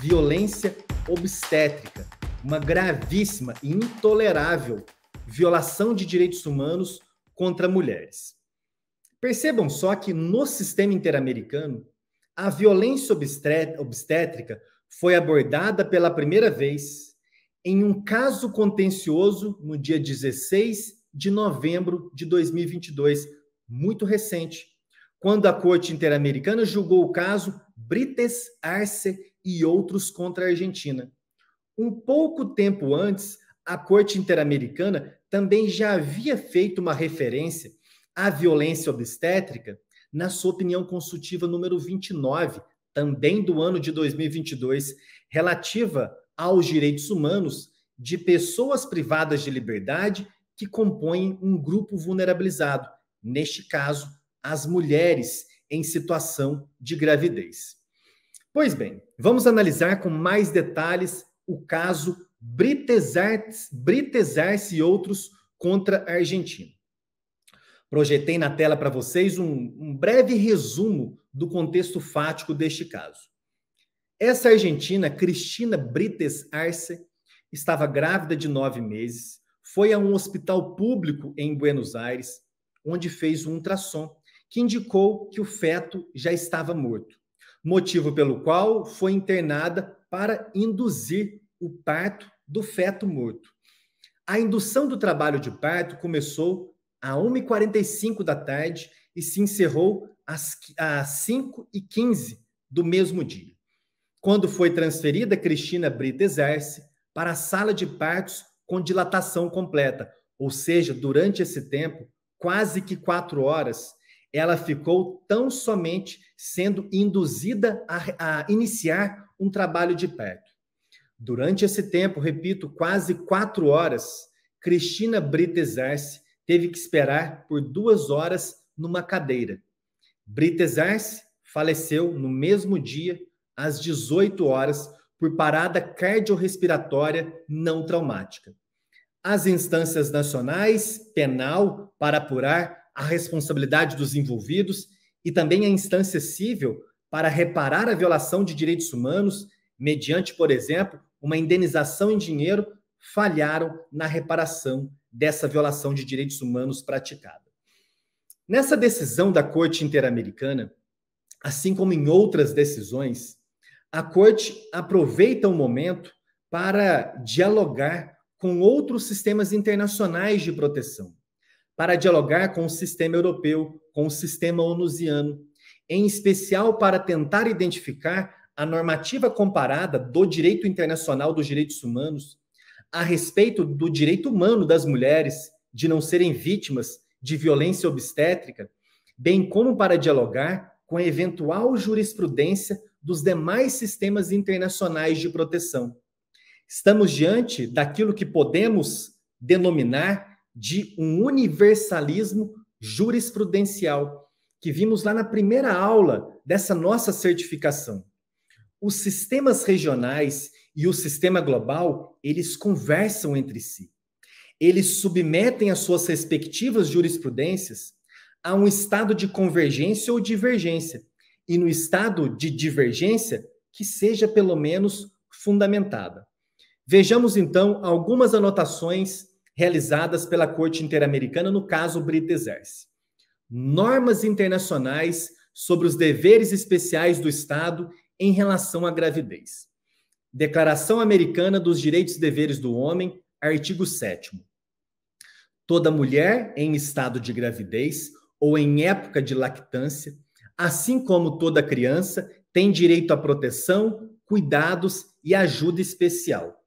violência obstétrica, uma gravíssima e intolerável violação de direitos humanos contra mulheres. Percebam só que no sistema interamericano, a violência obstétrica foi abordada pela primeira vez em um caso contencioso no dia 16 de novembro de 2022, muito recente, quando a Corte Interamericana julgou o caso Brites Arce e outros contra a Argentina. Um pouco tempo antes, a Corte Interamericana também já havia feito uma referência à violência obstétrica na sua opinião consultiva número 29, também do ano de 2022, relativa aos direitos humanos de pessoas privadas de liberdade que compõem um grupo vulnerabilizado, neste caso, as mulheres em situação de gravidez. Pois bem, vamos analisar com mais detalhes o caso Brites Arce e outros contra a Argentina. Projetei na tela para vocês um breve resumo do contexto fático deste caso. Essa argentina, Cristina Brites Arce, estava grávida de 9 meses, foi a um hospital público em Buenos Aires, onde fez um ultrassom, que indicou que o feto já estava morto, motivo pelo qual foi internada para induzir o parto do feto morto. A indução do trabalho de parto começou às 1h45 da tarde e se encerrou às 5h15 do mesmo dia, quando foi transferida Cristina Brites Arce para a sala de partos com dilatação completa, ou seja, durante esse tempo, quase que 4 horas, ela ficou tão somente sendo induzida a iniciar um trabalho de parto. Durante esse tempo, repito, quase 4 horas, Cristina Brites Arce teve que esperar por 2 horas numa cadeira. Brites Arce faleceu no mesmo dia, às 18 horas, por parada cardiorrespiratória não traumática. As instâncias nacionais, penal, para apurar a responsabilidade dos envolvidos e também a instância civil para reparar a violação de direitos humanos, mediante, por exemplo, uma indenização em dinheiro, falharam na reparação dessa violação de direitos humanos praticada. Nessa decisão da Corte Interamericana, assim como em outras decisões, a Corte aproveita o momento para dialogar com outros sistemas internacionais de proteção, para dialogar com o sistema europeu, com o sistema onusiano, em especial para tentar identificar a normativa comparada do direito internacional dos direitos humanos a respeito do direito humano das mulheres de não serem vítimas de violência obstétrica, bem como para dialogar com a eventual jurisprudência dos demais sistemas internacionais de proteção. Estamos diante daquilo que podemos denominar de um universalismo jurisprudencial, que vimos lá na primeira aula dessa nossa certificação. Os sistemas regionais e o sistema global, eles conversam entre si. Eles submetem as suas respectivas jurisprudências a um estado de convergência ou divergência, e no estado de divergência, que seja pelo menos fundamentada. Vejamos, então, algumas anotações realizadas pela Corte Interamericana no caso Brites Arce. Normas internacionais sobre os deveres especiais do Estado em relação à gravidez. Declaração Americana dos Direitos e Deveres do Homem, artigo 7º. Toda mulher em estado de gravidez ou em época de lactância, assim como toda criança, tem direito à proteção, cuidados e ajuda especial.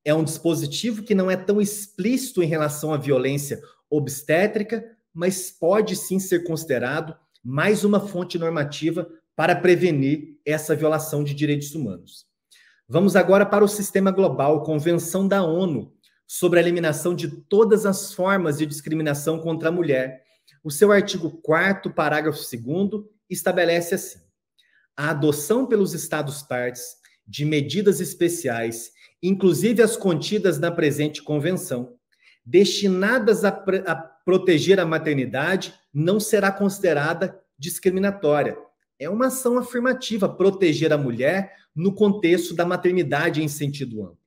É um dispositivo que não é tão explícito em relação à violência obstétrica, mas pode sim ser considerado mais uma fonte normativa para prevenir essa violação de direitos humanos. Vamos agora para o sistema global, Convenção da ONU sobre a eliminação de todas as formas de discriminação contra a mulher. O seu artigo 4º, parágrafo 2º, estabelece assim: a adoção pelos Estados-partes de medidas especiais, inclusive as contidas na presente convenção, destinadas a proteger a maternidade, não será considerada discriminatória. é uma ação afirmativa proteger a mulher no contexto da maternidade em sentido amplo.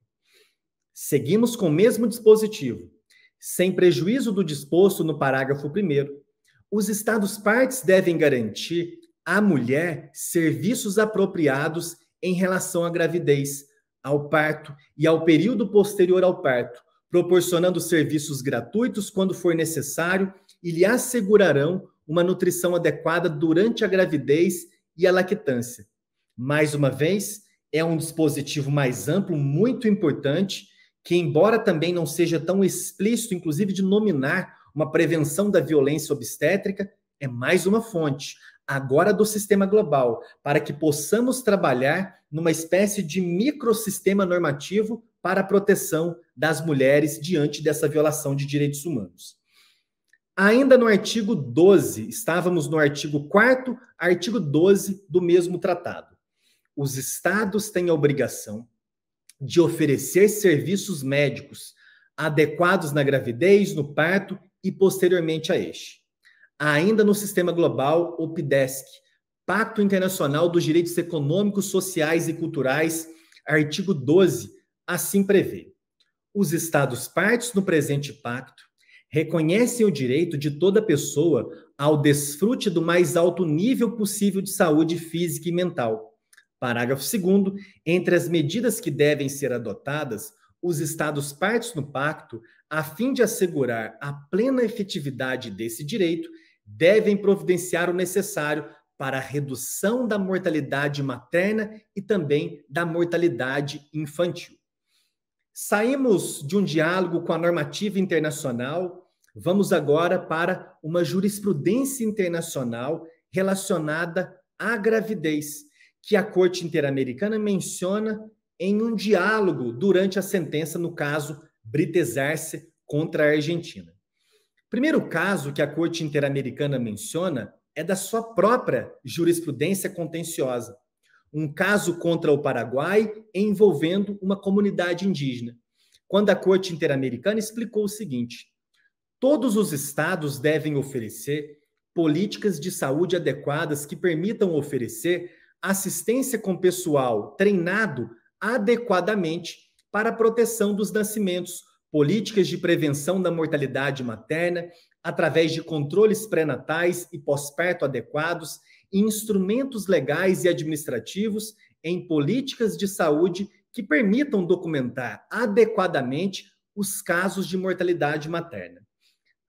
Seguimos com o mesmo dispositivo. Sem prejuízo do disposto no parágrafo 1º, os Estados-partes devem garantir à mulher serviços apropriados em relação à gravidez, ao parto e ao período posterior ao parto, proporcionando serviços gratuitos quando for necessário e lhe assegurarão uma nutrição adequada durante a gravidez e a lactância. Mais uma vez, é um dispositivo mais amplo, muito importante, que, embora também não seja tão explícito, inclusive de nominar uma prevenção da violência obstétrica, é mais uma fonte, agora do sistema global, para que possamos trabalhar numa espécie de microsistema normativo para a proteção das mulheres diante dessa violação de direitos humanos. Ainda no artigo 12, estávamos no artigo 4º, artigo 12 do mesmo tratado. Os estados têm a obrigação de oferecer serviços médicos adequados na gravidez, no parto e posteriormente a este. Ainda no sistema global, o PIDESC, Pacto Internacional dos Direitos Econômicos, Sociais e Culturais, artigo 12, assim prevê. Os Estados-partes no presente pacto reconhecem o direito de toda pessoa ao desfrute do mais alto nível possível de saúde física e mental. Parágrafo 2º, entre as medidas que devem ser adotadas, os Estados-partes no pacto, a fim de assegurar a plena efetividade desse direito, devem providenciar o necessário para a redução da mortalidade materna e também da mortalidade infantil. Saímos de um diálogo com a normativa internacional, vamos agora para uma jurisprudência internacional relacionada à gravidez, que a Corte Interamericana menciona em um diálogo durante a sentença no caso Brites Arce contra a Argentina. O primeiro caso que a Corte Interamericana menciona é da sua própria jurisprudência contenciosa, um caso contra o Paraguai envolvendo uma comunidade indígena, quando a Corte Interamericana explicou o seguinte: todos os estados devem oferecer políticas de saúde adequadas que permitam oferecer assistência com pessoal treinado adequadamente para a proteção dos nascimentos, políticas de prevenção da mortalidade materna, através de controles pré-natais e pós-parto adequados, e instrumentos legais e administrativos em políticas de saúde que permitam documentar adequadamente os casos de mortalidade materna.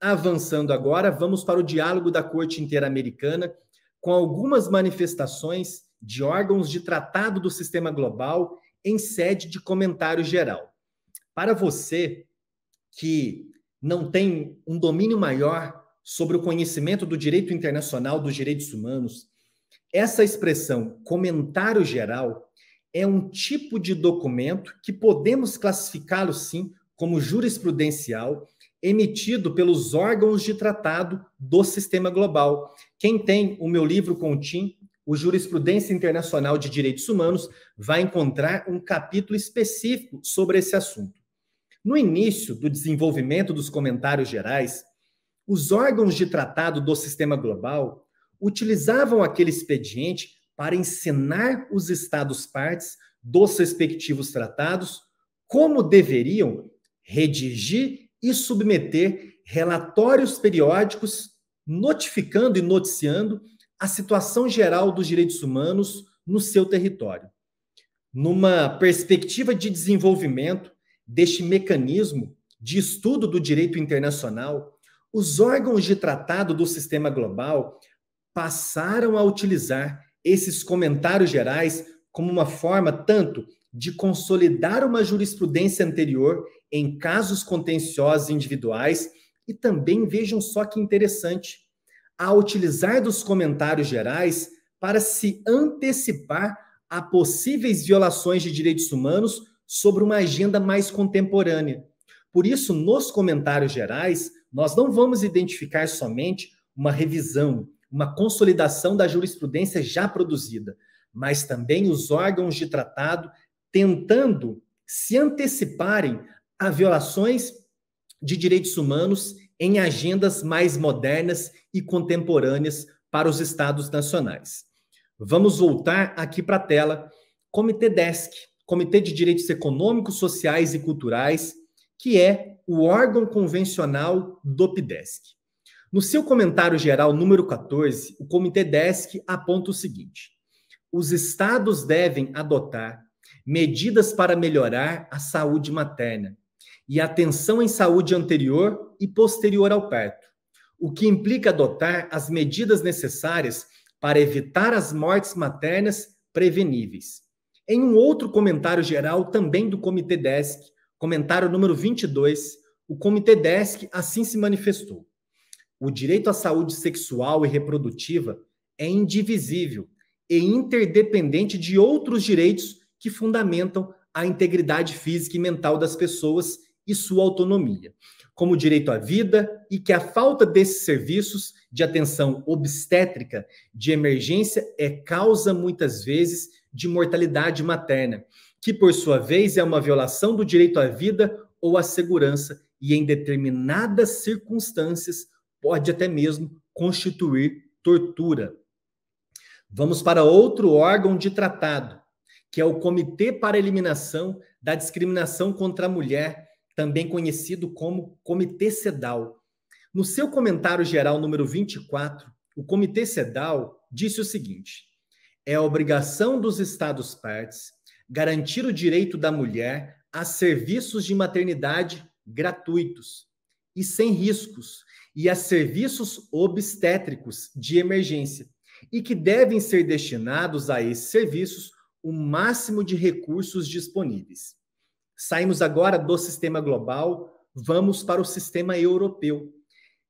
Avançando agora, vamos para o diálogo da Corte Interamericana com algumas manifestações de órgãos de tratado do sistema global em sede de comentário geral. Para você que não tem um domínio maior sobre o conhecimento do direito internacional dos direitos humanos, essa expressão comentário geral é um tipo de documento que podemos classificá-lo, sim, como jurisprudencial, emitido pelos órgãos de tratado do sistema global. Quem tem o meu livro com o Tim, o Jurisprudência Internacional de Direitos Humanos, vai encontrar um capítulo específico sobre esse assunto. No início do desenvolvimento dos comentários gerais, os órgãos de tratado do sistema global utilizavam aquele expediente para ensinar os Estados-partes dos respectivos tratados como deveriam redigir e submeter relatórios periódicos, notificando e noticiando a situação geral dos direitos humanos no seu território. Numa perspectiva de desenvolvimento deste mecanismo de estudo do direito internacional, os órgãos de tratado do sistema global passaram a utilizar esses comentários gerais como uma forma tanto de consolidar uma jurisprudência anterior em casos contenciosos individuais e também, vejam só que interessante, a utilizar dos comentários gerais para se antecipar a possíveis violações de direitos humanos sobre uma agenda mais contemporânea. Por isso, nos comentários gerais, nós não vamos identificar somente uma revisão, uma consolidação da jurisprudência já produzida, mas também os órgãos de tratado tentando se anteciparem a violações de direitos humanos em agendas mais modernas e contemporâneas para os estados nacionais. Vamos voltar aqui para a tela. Comitê DESC, Comitê de Direitos Econômicos, Sociais e Culturais, que é o órgão convencional do PDESC. No seu comentário geral número 14, o Comitê DESC aponta o seguinte: os estados devem adotar medidas para melhorar a saúde materna e atenção em saúde anterior e posterior ao parto, o que implica adotar as medidas necessárias para evitar as mortes maternas preveníveis. Em um outro comentário geral, também do Comitê DESC, comentário número 22, o Comitê DESC assim se manifestou: o direito à saúde sexual e reprodutiva é indivisível e interdependente de outros direitos que fundamentam a integridade física e mental das pessoas e sua autonomia, como o direito à vida, e que a falta desses serviços de atenção obstétrica de emergência é causa, muitas vezes, de mortalidade materna, que, por sua vez, é uma violação do direito à vida ou à segurança e, em determinadas circunstâncias, pode até mesmo constituir tortura. Vamos para outro órgão de tratado, que é o Comitê para a Eliminação da Discriminação contra a Mulher, também conhecido como Comitê CEDAW. No seu comentário geral número 24, o Comitê CEDAW disse o seguinte: é obrigação dos Estados-partes garantir o direito da mulher a serviços de maternidade gratuitos e sem riscos, e a serviços obstétricos de emergência, e que devem ser destinados a esses serviços o máximo de recursos disponíveis. Saímos agora do sistema global, vamos para o sistema europeu.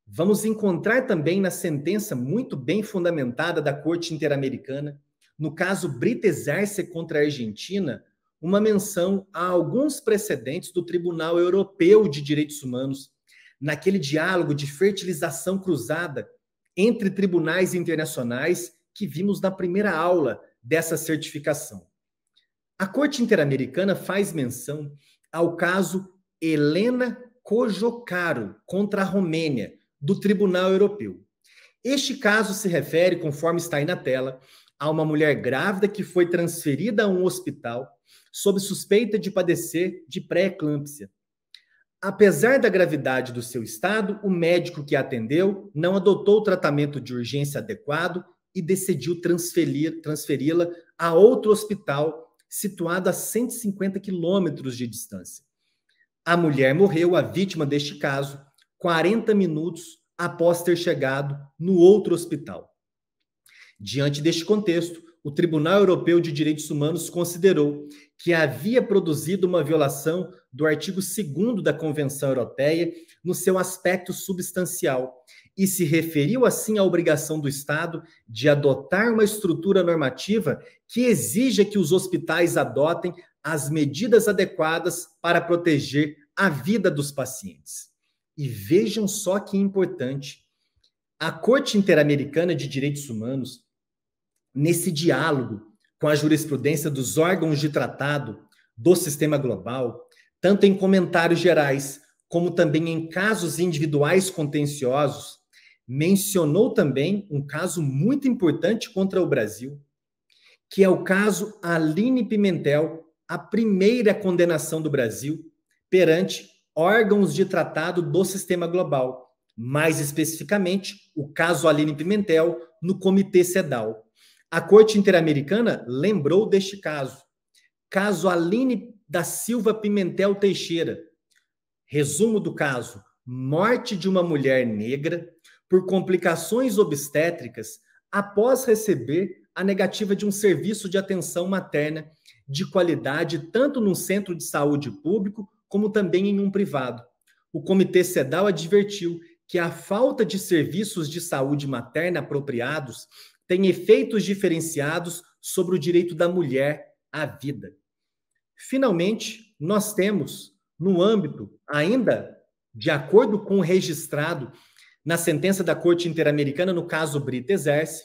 Vamos encontrar também na sentença muito bem fundamentada da Corte Interamericana, no caso Brita Exerce contra a Argentina, uma menção a alguns precedentes do Tribunal Europeu de Direitos Humanos, naquele diálogo de fertilização cruzada entre tribunais internacionais que vimos na primeira aula dessa certificação. A Corte Interamericana faz menção ao caso Helena Cojocaro contra a Romênia, do Tribunal Europeu. Este caso se refere, conforme está aí na tela, a uma mulher grávida que foi transferida a um hospital sob suspeita de padecer de pré-eclâmpsia. Apesar da gravidade do seu estado, o médico que a atendeu não adotou o tratamento de urgência adequado e decidiu transferi-la a outro hospital situado a 150 quilômetros de distância. A mulher morreu, a vítima deste caso, 40 minutos após ter chegado no outro hospital. Diante deste contexto, o Tribunal Europeu de Direitos Humanos considerou que havia produzido uma violação do artigo 2º da Convenção Europeia no seu aspecto substancial e se referiu assim à obrigação do Estado de adotar uma estrutura normativa que exija que os hospitais adotem as medidas adequadas para proteger a vida dos pacientes. E vejam só que importante, a Corte Interamericana de Direitos Humanos, nesse diálogo com a jurisprudência dos órgãos de tratado do sistema global, tanto em comentários gerais como também em casos individuais contenciosos, mencionou também um caso muito importante contra o Brasil, que é o caso Aline Pimentel, a primeira condenação do Brasil perante órgãos de tratado do sistema global, mais especificamente o caso Aline Pimentel no Comitê CEDAW. A Corte Interamericana lembrou deste caso, caso Aline da Silva Pimentel Teixeira. Resumo do caso: morte de uma mulher negra por complicações obstétricas após receber a negativa de um serviço de atenção materna de qualidade tanto num centro de saúde público como também em um privado. O Comitê CEDAW advertiu que a falta de serviços de saúde materna apropriados tem efeitos diferenciados sobre o direito da mulher à vida. Finalmente, nós temos, no âmbito, ainda de acordo com o registrado na sentença da Corte Interamericana, no caso Brita Exerce,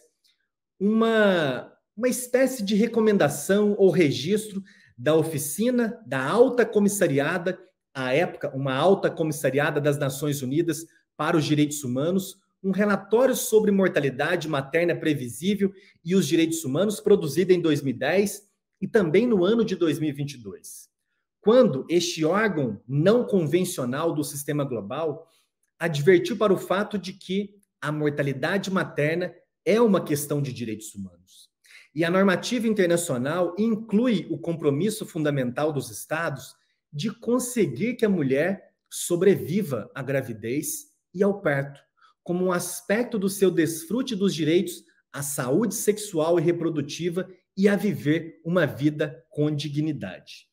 uma espécie de recomendação ou registro da oficina da Alta Comissariada, à época, uma Alta Comissariada das Nações Unidas para os Direitos Humanos, um relatório sobre mortalidade materna previsível e os direitos humanos, produzido em 2010 e também no ano de 2022. Quando este órgão não convencional do sistema global advertiu para o fato de que a mortalidade materna é uma questão de direitos humanos. E a normativa internacional inclui o compromisso fundamental dos Estados de conseguir que a mulher sobreviva à gravidez e ao parto, como um aspecto do seu desfrute dos direitos à saúde sexual e reprodutiva e a viver uma vida com dignidade.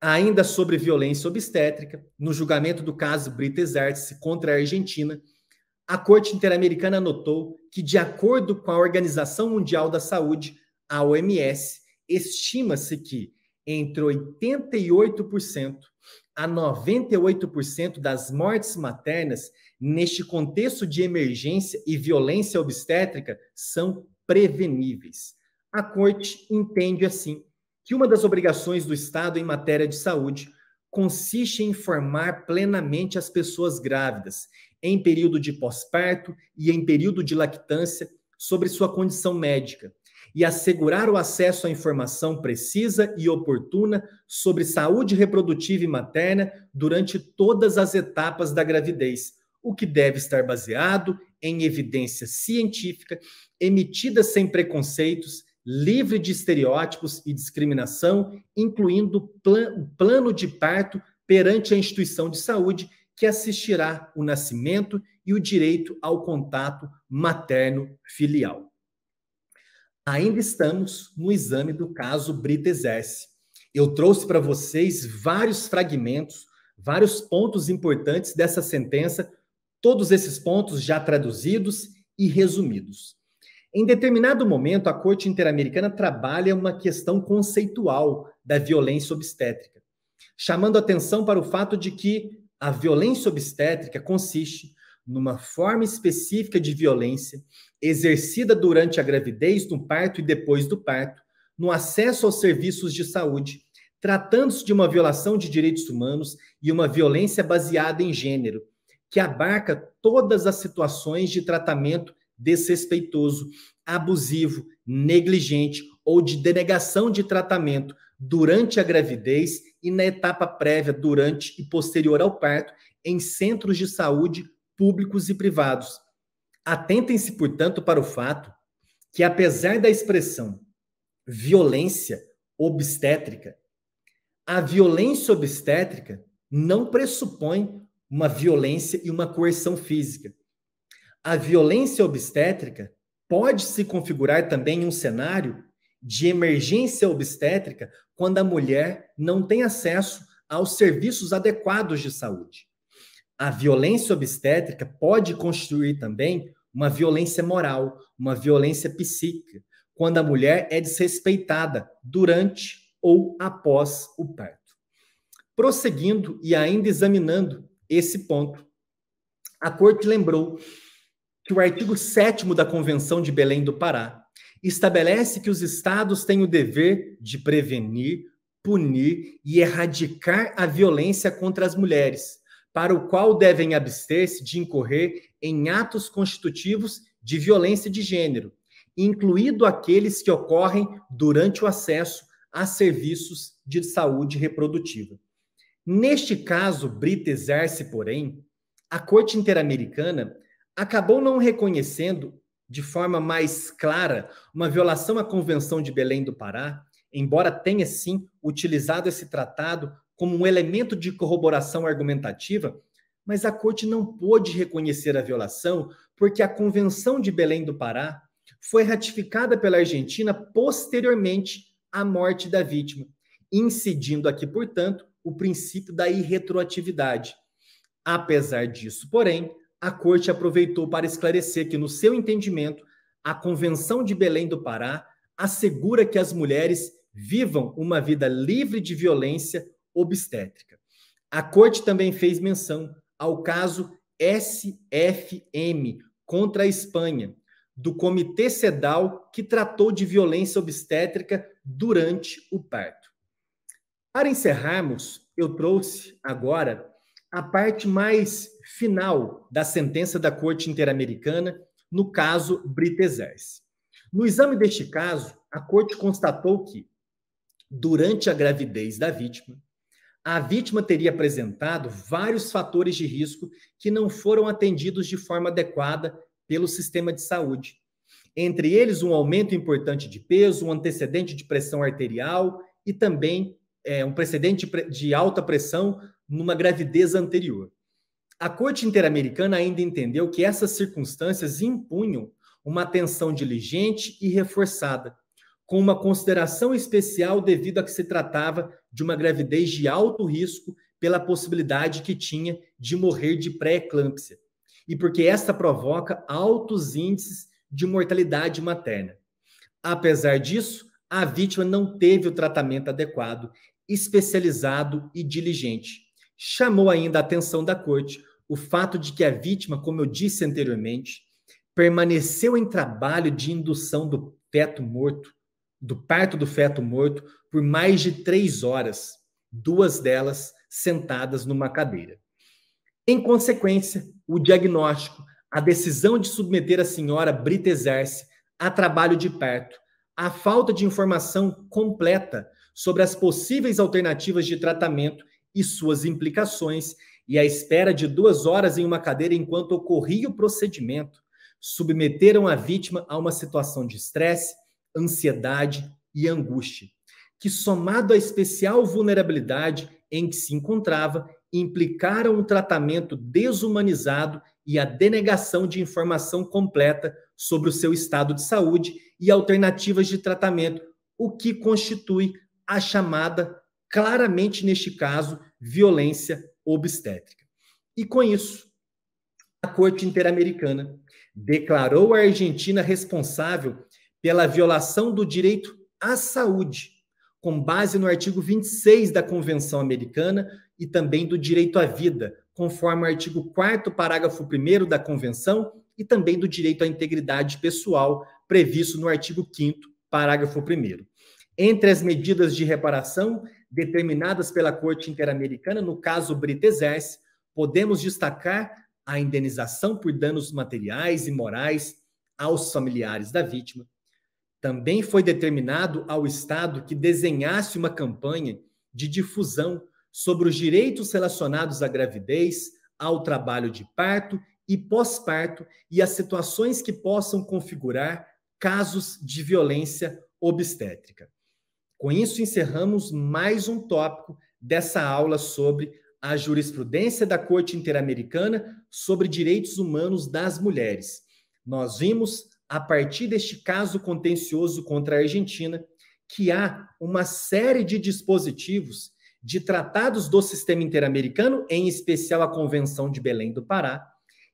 Ainda sobre violência obstétrica, no julgamento do caso Brita Ezerce contra a Argentina, a Corte Interamericana notou que, de acordo com a Organização Mundial da Saúde, a OMS, estima-se que entre 88% a 98% das mortes maternas neste contexto de emergência e violência obstétrica são preveníveis. A Corte entende, assim, que uma das obrigações do Estado em matéria de saúde consiste em informar plenamente as pessoas grávidas, em período de pós-parto e em período de lactância, sobre sua condição médica, e assegurar o acesso à informação precisa e oportuna sobre saúde reprodutiva e materna durante todas as etapas da gravidez, o que deve estar baseado em evidência científica, emitida sem preconceitos, livre de estereótipos e discriminação, incluindo o plano de parto perante a instituição de saúde que assistirá o nascimento e o direito ao contato materno-filial. Ainda estamos no exame do caso Brita Ezerce. Eu trouxe para vocês vários fragmentos, vários pontos importantes dessa sentença, todos esses pontos já traduzidos e resumidos. Em determinado momento, a Corte Interamericana trabalha uma questão conceitual da violência obstétrica, chamando atenção para o fato de que a violência obstétrica consiste numa forma específica de violência exercida durante a gravidez, no parto e depois do parto, no acesso aos serviços de saúde, tratando-se de uma violação de direitos humanos e uma violência baseada em gênero, que abarca todas as situações de tratamento desrespeitoso, abusivo, negligente ou de denegação de tratamento durante a gravidez e na etapa prévia, durante e posterior ao parto, em centros de saúde públicos e privados. Atentem-se, portanto, para o fato que, apesar da expressão violência obstétrica, a violência obstétrica não pressupõe uma violência e uma coerção física. A violência obstétrica pode se configurar também em um cenário de emergência obstétrica quando a mulher não tem acesso aos serviços adequados de saúde. A violência obstétrica pode constituir também uma violência moral, uma violência psíquica, quando a mulher é desrespeitada durante ou após o parto. Prosseguindo e ainda examinando esse ponto, a Corte lembrou que o artigo 7º da Convenção de Belém do Pará estabelece que os estados têm o dever de prevenir, punir e erradicar a violência contra as mulheres, para o qual devem abster-se de incorrer em atos constitutivos de violência de gênero, incluído aqueles que ocorrem durante o acesso a serviços de saúde reprodutiva. Neste caso, Brita Ezerce, porém, a Corte Interamericana acabou não reconhecendo de forma mais clara uma violação à Convenção de Belém do Pará, embora tenha, sim, utilizado esse tratado como um elemento de corroboração argumentativa, mas a Corte não pôde reconhecer a violação porque a Convenção de Belém do Pará foi ratificada pela Argentina posteriormente à morte da vítima, incidindo aqui, portanto, o princípio da irretroatividade. Apesar disso, porém, a Corte aproveitou para esclarecer que, no seu entendimento, a Convenção de Belém do Pará assegura que as mulheres vivam uma vida livre de violência obstétrica. A Corte também fez menção ao caso SFM contra a Espanha, do Comitê CEDAW, que tratou de violência obstétrica durante o parto. Para encerrarmos, eu trouxe agora a parte mais final da sentença da Corte Interamericana no caso Britezers. No exame deste caso, a Corte constatou que, durante a gravidez da vítima, a vítima teria apresentado vários fatores de risco que não foram atendidos de forma adequada pelo sistema de saúde. Entre eles, um aumento importante de peso, um antecedente de pressão arterial e também um precedente de alta pressão numa gravidez anterior. A Corte Interamericana ainda entendeu que essas circunstâncias impunham uma atenção diligente e reforçada, com uma consideração especial devido a que se tratava de uma gravidez de alto risco pela possibilidade que tinha de morrer de pré-eclâmpsia, e porque esta provoca altos índices de mortalidade materna. Apesar disso, a vítima não teve o tratamento adequado, especializado e diligente. Chamou ainda a atenção da Corte o fato de que a vítima, como eu disse anteriormente, permaneceu em trabalho de indução do feto morto, do parto do feto morto, por mais de 3 horas, 2 delas sentadas numa cadeira. Em consequência, o diagnóstico, a decisão de submeter a senhora Britezers a trabalho de parto, a falta de informação completa sobre as possíveis alternativas de tratamento e suas implicações, e a espera de 2 horas em uma cadeira enquanto ocorria o procedimento, submeteram a vítima a uma situação de estresse, ansiedade e angústia, que, somado à especial vulnerabilidade em que se encontrava, implicaram um tratamento desumanizado e a denegação de informação completa sobre o seu estado de saúde e alternativas de tratamento, o que constitui a chamada, claramente neste caso, violência obstétrica. E com isso, a Corte Interamericana declarou a Argentina responsável pela violação do direito à saúde, com base no artigo 26 da Convenção Americana e também do direito à vida, conforme o artigo 4º, parágrafo 1º da Convenção, e também do direito à integridade pessoal, previsto no artigo 5º, parágrafo 1º. Entre as medidas de reparação determinadas pela Corte Interamericana, no caso Britezers, podemos destacar a indenização por danos materiais e morais aos familiares da vítima. Também foi determinado ao Estado que desenhasse uma campanha de difusão sobre os direitos relacionados à gravidez, ao trabalho de parto e pós-parto e as situações que possam configurar casos de violência obstétrica. Com isso, encerramos mais um tópico dessa aula sobre a jurisprudência da Corte Interamericana sobre direitos humanos das mulheres. Nós vimos, a partir deste caso contencioso contra a Argentina, que há uma série de dispositivos de tratados do sistema interamericano, em especial a Convenção de Belém do Pará,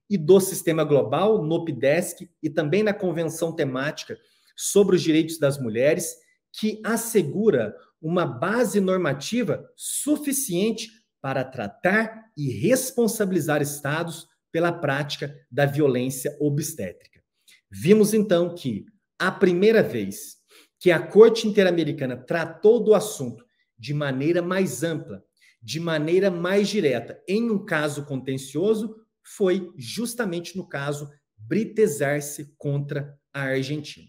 e do sistema global, no PDESC, e também na Convenção Temática sobre os Direitos das Mulheres, que assegura uma base normativa suficiente para tratar e responsabilizar estados pela prática da violência obstétrica. Vimos, então, que a primeira vez que a Corte Interamericana tratou do assunto de maneira mais ampla, de maneira mais direta, em um caso contencioso, foi justamente no caso Britezers contra a Argentina.